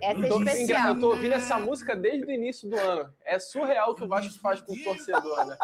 Essa é especial. Eu tô ouvindo essa música desde o início do ano. É surreal o que o Vasco faz com o torcedor, né?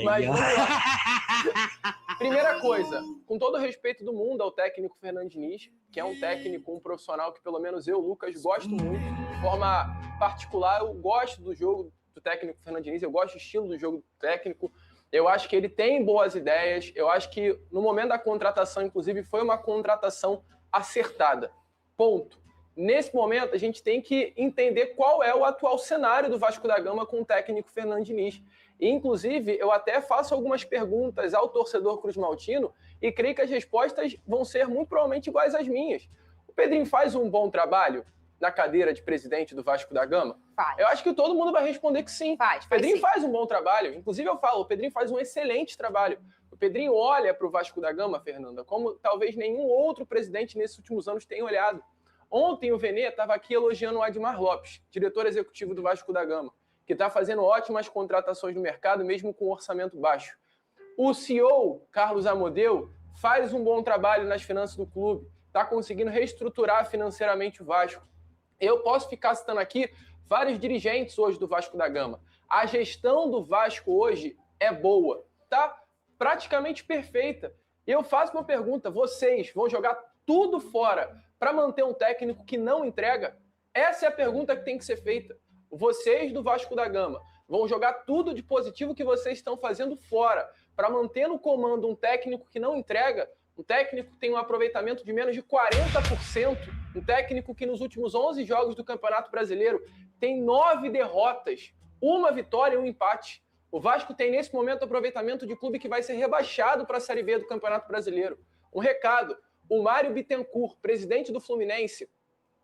Mas vamos lá. Primeira coisa, com todo o respeito do mundo ao técnico Fernando Diniz, que é um técnico, um profissional que pelo menos eu, Lucas, gosto muito. De forma particular, eu gosto do jogo do técnico Fernando Diniz, eu gosto do estilo do jogo do técnico. Eu acho que ele tem boas ideias. Eu acho que no momento da contratação, inclusive, foi uma contratação acertada. Ponto. Nesse momento, a gente tem que entender qual é o atual cenário do Vasco da Gama com o técnico Fernando Diniz. E, inclusive, eu até faço algumas perguntas ao torcedor cruzmaltino e creio que as respostas vão ser muito provavelmente iguais às minhas. O Pedrinho faz um bom trabalho na cadeira de presidente do Vasco da Gama? Faz. Eu acho que todo mundo vai responder que sim. Faz O Pedrinho sim. faz um bom trabalho. Inclusive, eu falo, o Pedrinho faz um excelente trabalho. O Pedrinho olha para o Vasco da Gama, Fernanda, como talvez nenhum outro presidente nesses últimos anos tenha olhado. Ontem o Venê estava aqui elogiando o Admar Lopes, diretor executivo do Vasco da Gama, que está fazendo ótimas contratações no mercado, mesmo com orçamento baixo. O CEO, Carlos Amodeu, faz um bom trabalho nas finanças do clube, está conseguindo reestruturar financeiramente o Vasco. Eu posso ficar citando aqui vários dirigentes hoje do Vasco da Gama. A gestão do Vasco hoje é boa, tá praticamente perfeita. Eu faço uma pergunta, vocês vão jogar tudo fora para manter um técnico que não entrega? Essa é a pergunta que tem que ser feita. Vocês do Vasco da Gama vão jogar tudo de positivo que vocês estão fazendo fora para manter no comando um técnico que não entrega? Um técnico que tem um aproveitamento de menos de 40%, um técnico que nos últimos 11 jogos do Campeonato Brasileiro tem 9 derrotas, 1 vitória e 1 empate. O Vasco tem nesse momento aproveitamento de clube que vai ser rebaixado para a Série B do Campeonato Brasileiro. Um recado, o Mário Bittencourt, presidente do Fluminense,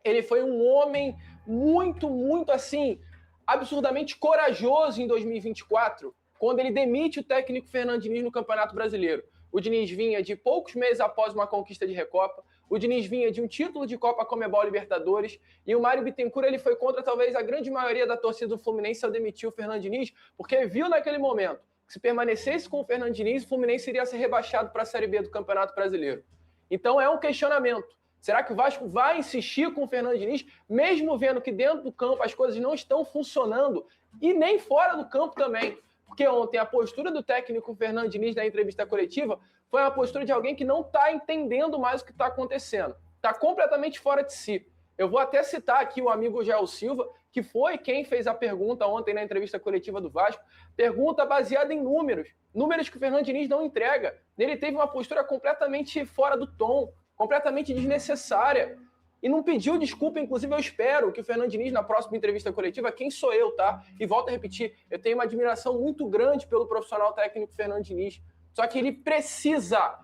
ele foi um homem muito assim, absurdamente corajoso em 2024, quando ele demite o técnico Fernando Diniz no Campeonato Brasileiro. O Diniz vinha de poucos meses após uma conquista de Recopa, o Diniz vinha de um título de Copa Conmebol Libertadores, e o Mário Bittencourt ele foi contra talvez a grande maioria da torcida do Fluminense ao demitir o Fernando Diniz, porque viu naquele momento que se permanecesse com o Fernando Diniz, o Fluminense iria ser rebaixado para a Série B do Campeonato Brasileiro. Então é um questionamento. Será que o Vasco vai insistir com o Fernando Diniz, mesmo vendo que dentro do campo as coisas não estão funcionando e nem fora do campo também? Porque ontem a postura do técnico Fernando Diniz na entrevista coletiva foi uma postura de alguém que não está entendendo mais o que está acontecendo. Está completamente fora de si. Eu vou até citar aqui o amigo Jael Silva, que foi quem fez a pergunta ontem na entrevista coletiva do Vasco. Pergunta baseada em números. Números que o Fernando Diniz não entrega. Ele teve uma postura completamente fora do tom, completamente desnecessária. E não pediu desculpa, inclusive eu espero que o Fernando Diniz, na próxima entrevista coletiva, quem sou eu, tá? E volto a repetir, eu tenho uma admiração muito grande pelo profissional técnico Fernando Diniz. Só que ele precisa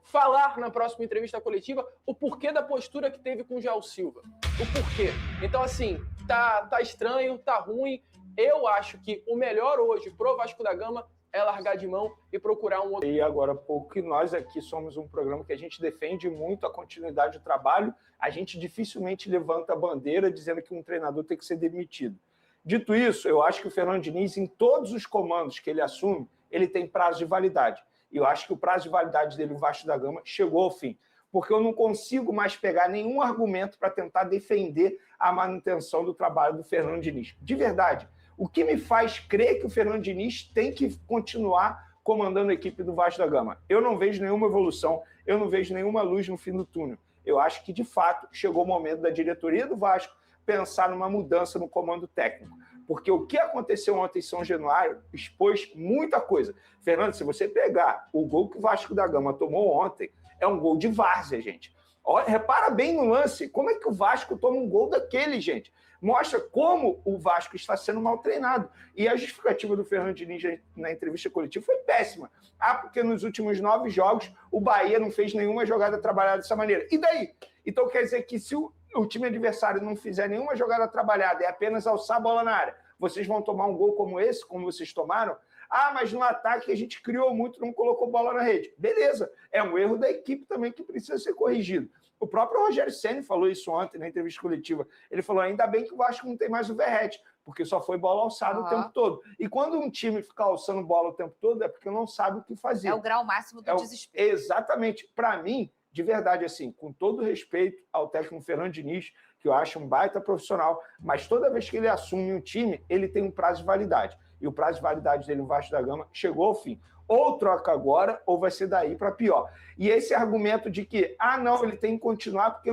falar na próxima entrevista coletiva o porquê da postura que teve com o Jael Silva. O porquê. Então, assim, tá estranho, tá ruim. Eu acho que o melhor hoje pro Vasco da Gama é largar de mão e procurar um outro. E agora há pouco que nós aqui somos um programa que a gente defende muito a continuidade do trabalho, a gente dificilmente levanta a bandeira dizendo que um treinador tem que ser demitido. Dito isso, eu acho que o Fernando Diniz, em todos os comandos que ele assume, ele tem prazo de validade. E eu acho que o prazo de validade dele, o Vasco da Gama, chegou ao fim. Porque eu não consigo mais pegar nenhum argumento para tentar defender a manutenção do trabalho do Fernando Diniz. De verdade. O que me faz crer que o Fernando Diniz tem que continuar comandando a equipe do Vasco da Gama? Eu não vejo nenhuma evolução, eu não vejo nenhuma luz no fim do túnel. Eu acho que, de fato, chegou o momento da diretoria do Vasco pensar numa mudança no comando técnico. Porque o que aconteceu ontem em São Januário expôs muita coisa. Fernando, se você pegar o gol que o Vasco da Gama tomou ontem, é um gol de várzea, gente. Olha, repara bem no lance, como é que o Vasco toma um gol daquele, gente? Mostra como o Vasco está sendo mal treinado. E a justificativa do Fernando Diniz na entrevista coletiva foi péssima. Ah, porque nos últimos 9 jogos o Bahia não fez nenhuma jogada trabalhada dessa maneira. E daí? Então quer dizer que se o time adversário não fizer nenhuma jogada trabalhada e apenas alçar a bola na área, vocês vão tomar um gol como esse, como vocês tomaram? Ah, mas no ataque a gente criou muito, não colocou bola na rede. Beleza, é um erro da equipe também que precisa ser corrigido. O próprio Rogério Ceni falou isso ontem na entrevista coletiva. Ele falou, ainda bem que o Vasco não tem mais o Verratti, porque só foi bola alçada o tempo todo. E quando um time fica alçando bola o tempo todo, é porque não sabe o que fazer. É o grau máximo do desespero. Exatamente. Para mim, de verdade, assim, com todo respeito ao técnico Fernando Diniz, que eu acho um baita profissional, mas toda vez que ele assume um time, ele tem um prazo de validade. E o prazo de validade dele no Vasco da Gama chegou ao fim. Ou troca agora, ou vai ser daí para pior. E esse argumento de que, não, ele tem que continuar porque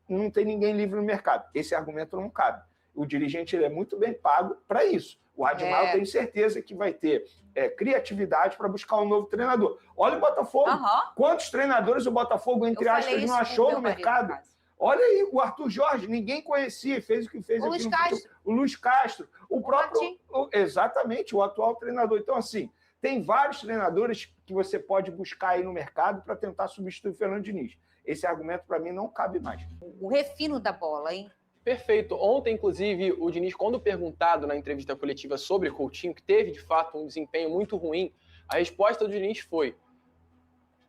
não tem ninguém livre no mercado. Esse argumento não cabe. O dirigente ele é muito bem pago para isso. O Admar, eu tenho certeza que vai ter criatividade para buscar um novo treinador. Olha o Botafogo. Quantos treinadores o Botafogo, entre aspas, não achou no mercado? Olha aí, o Arthur Jorge, ninguém conhecia, fez o que fez aqui o Luiz Castro. O próprio... Exatamente, o atual treinador. Então, assim, tem vários treinadores que você pode buscar aí no mercado para tentar substituir o Fernando Diniz. Esse argumento, para mim, não cabe mais. O refino da bola, hein? Perfeito. Ontem, inclusive, o Diniz, quando perguntado na entrevista coletiva sobre Coutinho, que teve, de fato, um desempenho muito ruim, a resposta do Diniz foi: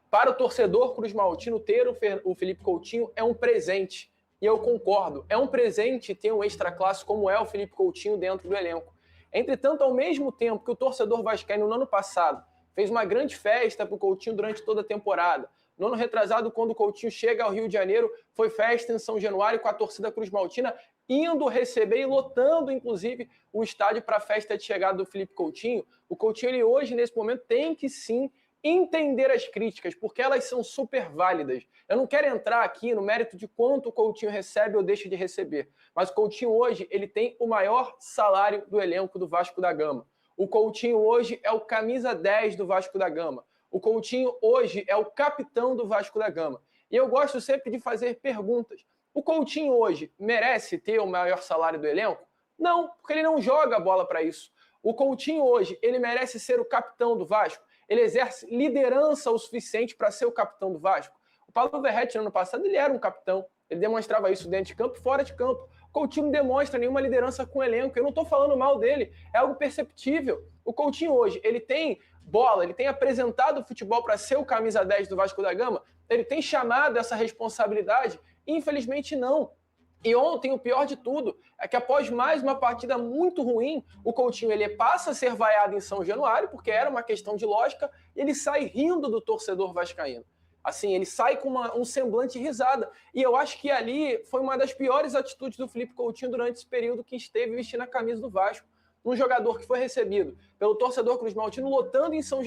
para o torcedor cruzmaltino, ter o Felipe Coutinho é um presente. E eu concordo. É um presente ter um extraclasse como é o Felipe Coutinho dentro do elenco. Entretanto, ao mesmo tempo que o torcedor vascaíno, no ano passado, fez uma grande festa para o Coutinho durante toda a temporada. No ano retrasado, quando o Coutinho chega ao Rio de Janeiro, foi festa em São Januário com a torcida cruzmaltina indo receber e lotando, inclusive, o estádio para a festa de chegada do Felipe Coutinho. O Coutinho, ele hoje, nesse momento, tem que sim entender as críticas, porque elas são super válidas. Eu não quero entrar aqui no mérito de quanto o Coutinho recebe ou deixa de receber, mas o Coutinho hoje ele tem o maior salário do elenco do Vasco da Gama. O Coutinho hoje é o camisa 10 do Vasco da Gama. O Coutinho hoje é o capitão do Vasco da Gama. E eu gosto sempre de fazer perguntas. O Coutinho hoje merece ter o maior salário do elenco? Não, porque ele não joga a bola para isso. O Coutinho hoje, ele merece ser o capitão do Vasco? Ele exerce liderança o suficiente para ser o capitão do Vasco? O Paulo Verratti, no ano passado, ele era um capitão. Ele demonstrava isso dentro de campo e fora de campo. O Coutinho não demonstra nenhuma liderança com o elenco. Eu não estou falando mal dele. É algo perceptível. O Coutinho hoje, ele tem bola, ele tem apresentado o futebol para ser o camisa 10 do Vasco da Gama? Ele tem chamado essa responsabilidade? Infelizmente, não. E ontem, o pior de tudo, é que após mais uma partida muito ruim, o Coutinho ele passa a ser vaiado em São Januário, porque era uma questão de lógica, e ele sai rindo do torcedor vascaíno. Assim, ele sai com um semblante de risada. E eu acho que ali foi uma das piores atitudes do Felipe Coutinho durante esse período que esteve vestindo a camisa do Vasco. Um jogador que foi recebido pelo torcedor cruzmaltino lotando em São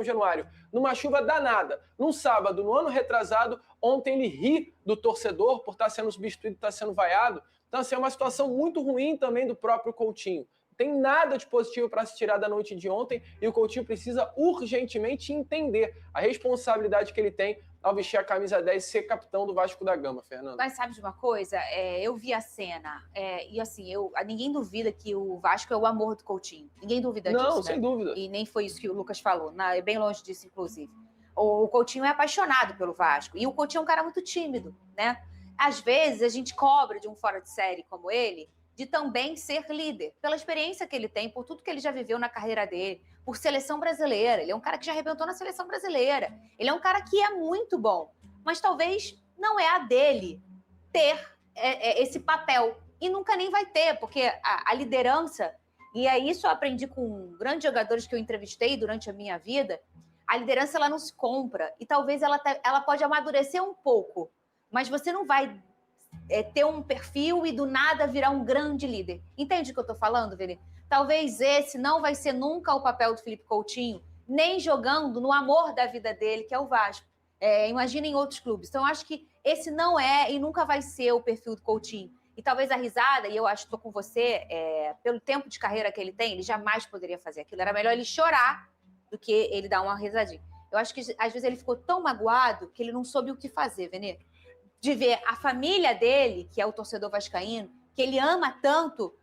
Januário, numa chuva danada, num sábado, no ano retrasado. Ontem ele ri do torcedor por estar sendo substituído, estar sendo vaiado. Então, assim, é uma situação muito ruim também do próprio Coutinho. Não tem nada de positivo para se tirar da noite de ontem e o Coutinho precisa urgentemente entender a responsabilidade que ele tem ao vestir a camisa 10 e ser capitão do Vasco da Gama, Fernando. Mas sabe de uma coisa? Eu vi a cena e assim, ninguém duvida que o Vasco é o amor do Coutinho. Ninguém duvida disso, Não, sem né? dúvida. E nem foi isso que o Lucas falou. É bem longe disso, inclusive. O Coutinho é apaixonado pelo Vasco. E o Coutinho é um cara muito tímido, né? Às vezes, a gente cobra de um fora de série como ele de também ser líder, pela experiência que ele tem, por tudo que ele já viveu na carreira dele, por seleção brasileira. Ele é um cara que já arrebentou na seleção brasileira. Ele é um cara que é muito bom, mas talvez não é a dele ter esse papel. E nunca nem vai ter, porque a liderança, e é isso eu aprendi com grandes jogadores que eu entrevistei durante a minha vida, a liderança ela não se compra. E talvez ela pode amadurecer um pouco, mas você não vai ter um perfil e do nada virar um grande líder. Entende o que eu tô falando, Vene? Talvez esse não vai ser nunca o papel do Felipe Coutinho, nem jogando no amor da vida dele, que é o Vasco. Imagina em outros clubes. Então, eu acho que esse não é e nunca vai ser o perfil do Coutinho. E talvez a risada, e eu acho que estou com você, pelo tempo de carreira que ele tem, ele jamais poderia fazer aquilo. Era melhor ele chorar do que ele dar uma risadinha. Eu acho que, às vezes, ele ficou tão magoado que ele não soube o que fazer, Vene. De ver a família dele, que é o torcedor vascaíno, que ele ama tanto,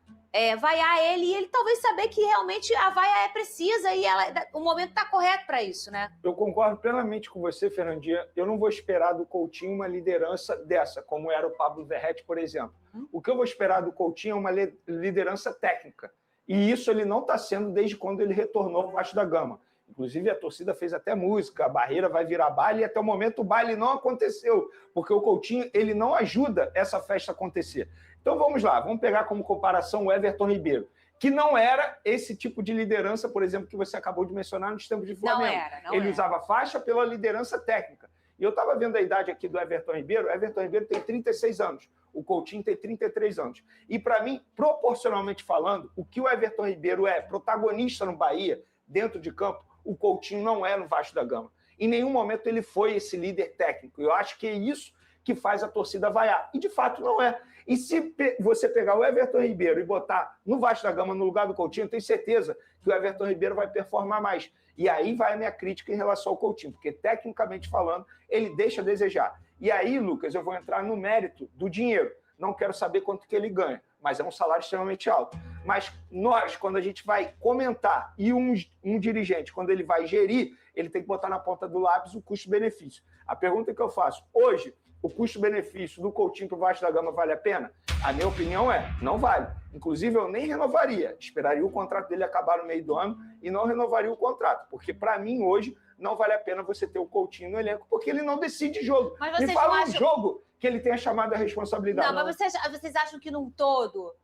vaiar ele e ele talvez saber que realmente a vaia é precisa e o momento está correto para isso, né? Eu concordo plenamente com você, Fernandinha. Eu não vou esperar do Coutinho uma liderança dessa, como era o Pablo Verratti, por exemplo. O que eu vou esperar do Coutinho é uma liderança técnica. E isso ele não está sendo desde quando ele retornou ao Vasco da Gama. Inclusive, a torcida fez até música, a barreira vai virar baile, e até o momento o baile não aconteceu, porque o Coutinho ele não ajuda essa festa a acontecer. Então vamos lá, vamos pegar como comparação o Everton Ribeiro, que não era esse tipo de liderança, por exemplo, que você acabou de mencionar nos tempos de Flamengo. Ele usava faixa pela liderança técnica. E eu estava vendo a idade aqui do Everton Ribeiro. O Everton Ribeiro tem 36 anos. O Coutinho tem 33 anos. E, para mim, proporcionalmente falando, o que o Everton Ribeiro é protagonista no Bahia, dentro de campo, o Coutinho não é no Vasco da Gama. Em nenhum momento ele foi esse líder técnico. Eu acho que é isso que faz a torcida vaiar. E, de fato, não é. E se você pegar o Everton Ribeiro e botar no Vasco da Gama no lugar do Coutinho, eu tenho certeza que o Everton Ribeiro vai performar mais. E aí vai a minha crítica em relação ao Coutinho, porque, tecnicamente falando, ele deixa a desejar. E aí, Lucas, eu vou entrar no mérito do dinheiro. Não quero saber quanto que ele ganha, mas é um salário extremamente alto. Mas nós, quando a gente vai comentar, e um dirigente, quando ele vai gerir, ele tem que botar na ponta do lápis o custo-benefício. A pergunta que eu faço, hoje, o custo-benefício do Coutinho para o Vasco da Gama vale a pena? A minha opinião é, não vale. Inclusive, eu nem renovaria. Esperaria o contrato dele acabar no meio do ano e não renovaria o contrato. Porque, para mim, hoje, não vale a pena você ter o Coutinho no elenco, porque ele não decide jogo. Mas Me fala um jogo que ele tenha chamado a responsabilidade. Não, mas vocês acham que num todo,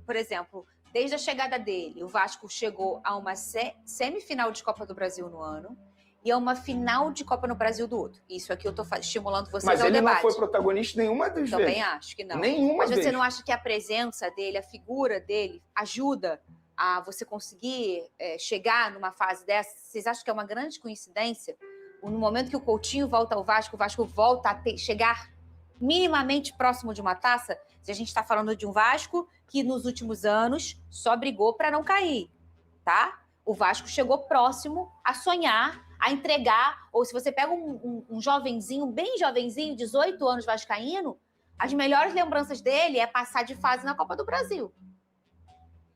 por exemplo, desde a chegada dele, o Vasco chegou a uma semifinal de Copa do Brasil no ano e a uma final de Copa no Brasil do outro. Isso aqui eu estou estimulando vocês mas ao debate. Mas ele não foi protagonista nenhuma das vezes. Também acho que não. Nenhuma Mas vez. você não acha que a presença dele, a figura dele, ajuda a você conseguir chegar numa fase dessa? Vocês acham que é uma grande coincidência? No momento que o Coutinho volta ao Vasco, o Vasco volta a chegar minimamente próximo de uma taça? Se a gente está falando de um Vasco que nos últimos anos só brigou para não cair, tá? O Vasco chegou próximo a sonhar, a entregar, ou se você pega um jovenzinho, bem jovenzinho, 18 anos vascaíno, as melhores lembranças dele é passar de fase na Copa do Brasil.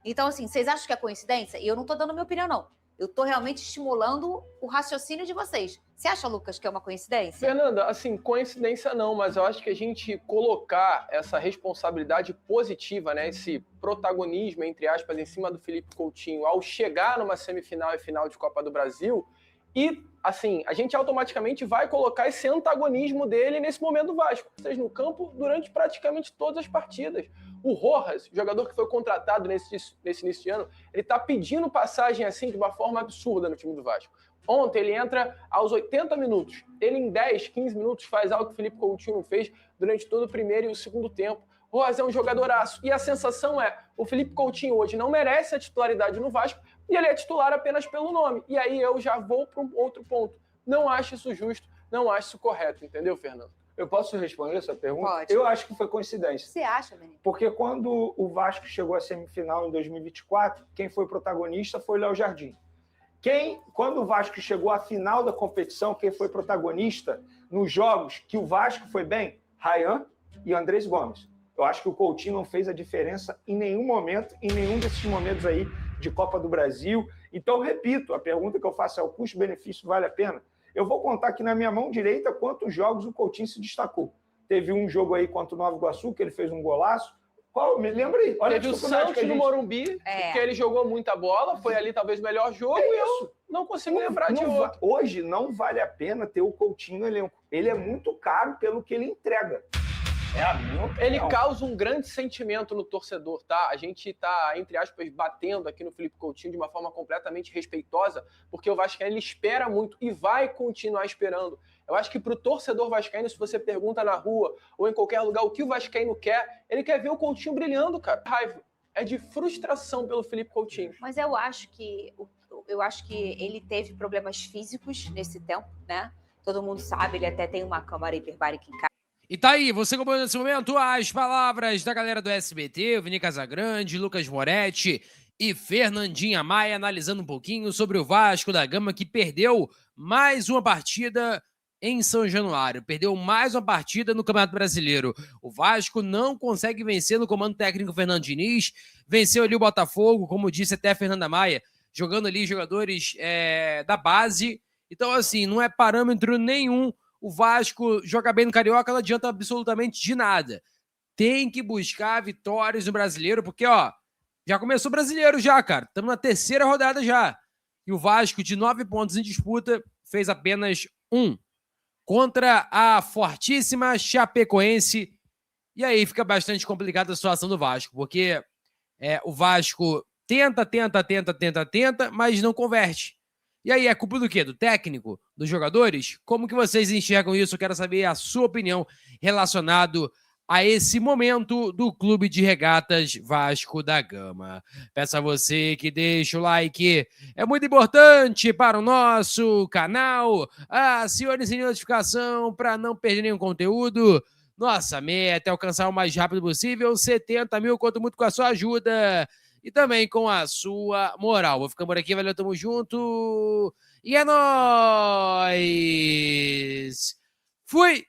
Então, assim, vocês acham que é coincidência? E eu não estou dando minha opinião, não. Eu estou realmente estimulando o raciocínio de vocês. Você acha, Lucas, que é uma coincidência? Fernanda, assim, coincidência não, mas eu acho que a gente colocar essa responsabilidade positiva, né, esse protagonismo, entre aspas, em cima do Felipe Coutinho ao chegar numa semifinal e final de Copa do Brasil, e, assim, a gente automaticamente vai colocar esse antagonismo dele nesse momento do Vasco, ou seja, no campo durante praticamente todas as partidas. O Rojas, jogador que foi contratado nesse início de ano, ele está pedindo passagem assim de uma forma absurda no time do Vasco. Ontem ele entra aos 80 minutos. Ele em 10, 15 minutos faz algo que o Felipe Coutinho fez durante todo o primeiro e o segundo tempo. O Rojas é um jogadoraço. E a sensação é, o Felipe Coutinho hoje não merece a titularidade no Vasco e ele é titular apenas pelo nome. E aí eu já vou para um outro ponto. Não acho isso justo, não acho isso correto, entendeu, Fernando? Eu posso responder essa pergunta? Pode. Eu acho que foi coincidência. Você acha, menino? Porque quando o Vasco chegou à semifinal em 2024, quem foi protagonista foi o Léo Jardim. Quando o Vasco chegou à final da competição, quem foi protagonista nos jogos que o Vasco foi bem? Ryan e Andrés Gomes. Eu acho que o Coutinho não fez a diferença em nenhum momento, em nenhum desses momentos aí de Copa do Brasil. Então, repito, a pergunta que eu faço é: o custo-benefício vale a pena? Eu vou contar aqui na minha mão direita quantos jogos o Coutinho se destacou. Teve um jogo aí contra o Nova Iguaçu, que ele fez um golaço. Qual? Me lembra aí. Olha, teve o Santos no Morumbi, que ele jogou muita bola, foi ali talvez o melhor jogo, e eu não consigo lembrar de outro. Hoje não vale a pena ter o Coutinho no elenco. Ele é muito caro pelo que ele entrega. É a minha opinião. Ele causa um grande sentimento no torcedor, tá? A gente tá, entre aspas, batendo aqui no Felipe Coutinho de uma forma completamente respeitosa, porque o Vascaíno ele espera muito e vai continuar esperando. Eu acho que pro torcedor vascaíno, se você pergunta na rua ou em qualquer lugar o que o vascaíno quer, ele quer ver o Coutinho brilhando, cara. Raiva. É de frustração pelo Felipe Coutinho. Mas eu acho que ele teve problemas físicos nesse tempo, né? Todo mundo sabe, ele até tem uma câmara hiperbárica em casa. E tá aí, você acompanhou nesse momento as palavras da galera do SBT, o Vini Casagrande, Lucas Moretti e Fernandinha Maia, analisando um pouquinho sobre o Vasco da Gama, que perdeu mais uma partida em São Januário, perdeu mais uma partida no Campeonato Brasileiro. O Vasco não consegue vencer no comando técnico Fernando Diniz, venceu ali o Botafogo, como disse até a Fernanda Maia, jogando ali jogadores da base. Então, assim, não é parâmetro nenhum o Vasco jogar bem no Carioca, não adianta absolutamente de nada. Tem que buscar vitórias no Brasileiro, porque, ó, já começou o Brasileiro já, cara. Estamos na terceira rodada já. E o Vasco, de 9 pontos em disputa, fez apenas 1 contra a fortíssima Chapecoense. E aí fica bastante complicada a situação do Vasco, porque o Vasco tenta, mas não converte. E aí, é culpa do quê? Do técnico? Dos jogadores? Como que vocês enxergam isso? Eu quero saber a sua opinião relacionado a esse momento do Clube de Regatas Vasco da Gama. Peço a você que deixe o like, é muito importante para o nosso canal. Acione-se de notificação para não perder nenhum conteúdo. Nossa meta é alcançar o mais rápido possível 70 mil, conto muito com a sua ajuda e também com a sua moral. Vou ficando por aqui, valeu, tamo junto e é nóis! Fui!